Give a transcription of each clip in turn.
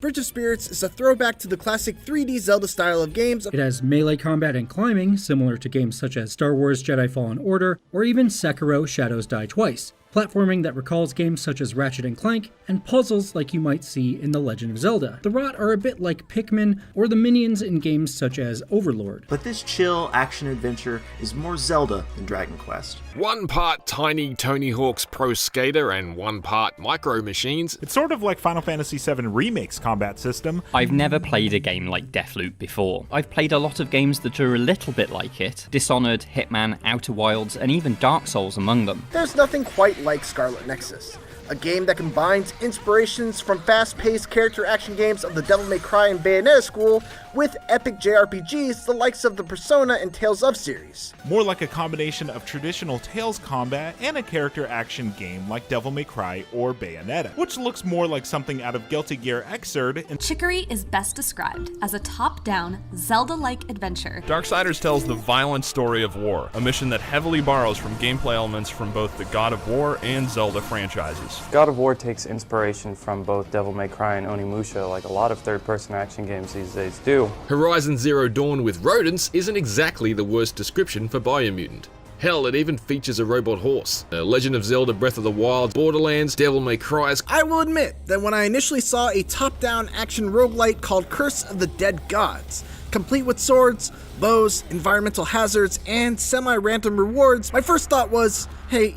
Bridge of Spirits is a throwback to the classic 3D Zelda style of games. It has melee combat and climbing, similar to games such as Star Wars Jedi Fallen Order, or even Sekiro Shadows Die Twice. Platforming that recalls games such as Ratchet & Clank, and puzzles like you might see in The Legend of Zelda. The Rot are a bit like Pikmin, or the minions in games such as Overlord. But this chill action-adventure is more Zelda than Dragon Quest. One part tiny Tony Hawk's Pro Skater and one part Micro Machines. It's sort of like Final Fantasy VII Remake's combat system. I've never played a game like Deathloop before. I've played a lot of games that are a little bit like it. Dishonored, Hitman, Outer Wilds, and even Dark Souls among them. There's nothing quite like Scarlet Nexus, a game that combines inspirations from fast-paced character action games of the Devil May Cry and Bayonetta school with epic JRPGs the likes of the Persona and Tales of series. More like a combination of traditional Tales combat and a character action game like Devil May Cry or Bayonetta, which looks more like something out of Guilty Gear Xrd. And Chicory is best described as a top-down, Zelda-like adventure. Darksiders tells the violent story of war, a mission that heavily borrows from gameplay elements from both the God of War and Zelda franchises. God of War takes inspiration from both Devil May Cry and Onimusha, like a lot of third-person action games these days do. Horizon Zero Dawn with rodents isn't exactly the worst description for Biomutant. Hell, it even features a robot horse. Legend of Zelda Breath of the Wild, Borderlands, Devil May Cry. I will admit that when I initially saw a top-down action roguelite called Curse of the Dead Gods, complete with swords, bows, environmental hazards, and semi-random rewards, my first thought was, hey,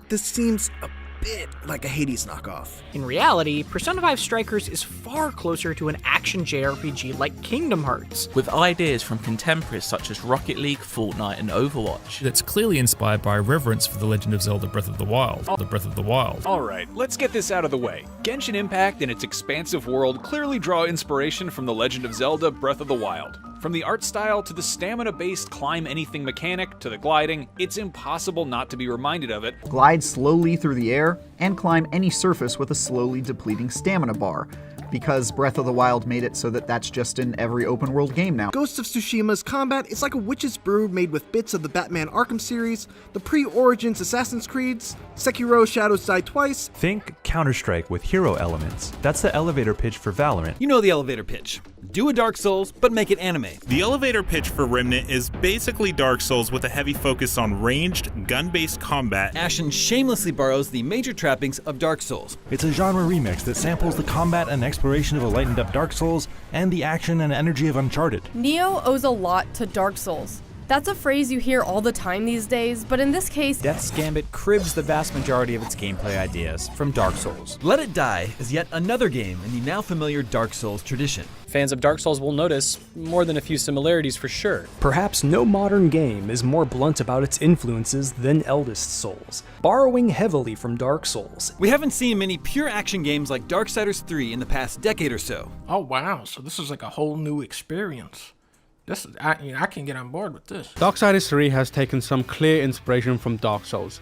this seems a bit like a Hades knockoff. In reality, Persona 5 Strikers is far closer to an action JRPG like Kingdom Hearts, with ideas from contemporaries such as Rocket League, Fortnite, and Overwatch. That's clearly inspired by a reverence for The Legend of Zelda Breath of the Wild. Alright, let's get this out of the way. Genshin Impact and its expansive world clearly draw inspiration from The Legend of Zelda Breath of the Wild. From the art style to the stamina-based climb anything mechanic to the gliding, it's impossible not to be reminded of it. Glide slowly through the air and climb any surface with a slowly depleting stamina bar, because Breath of the Wild made it so that that's just in every open world game now. Ghost of Tsushima's combat is like a witch's brew made with bits of the Batman Arkham series, the pre-Origins Assassin's Creeds, Sekiro Shadows Die Twice. Think Counter-Strike with hero elements. That's the elevator pitch for Valorant. You know the elevator pitch. Do a Dark Souls, but make it anime. The elevator pitch for Remnant is basically Dark Souls with a heavy focus on ranged, gun-based combat. Ashen shamelessly borrows the major trappings of Dark Souls. It's a genre remix that samples the combat and exploration of a lightened-up Dark Souls and the action and energy of Uncharted. Neo owes a lot to Dark Souls. That's a phrase you hear all the time these days, but in this case, Death's Gambit cribs the vast majority of its gameplay ideas from Dark Souls. Let It Die is yet another game in the now familiar Dark Souls tradition. Fans of Dark Souls will notice more than a few similarities for sure. Perhaps no modern game is more blunt about its influences than Eldest Souls, borrowing heavily from Dark Souls. We haven't seen many pure action games like Darksiders 3 in the past decade or so. Oh wow, so this is like a whole new experience. I can get on board with this. Darksiders 3 has taken some clear inspiration from Dark Souls.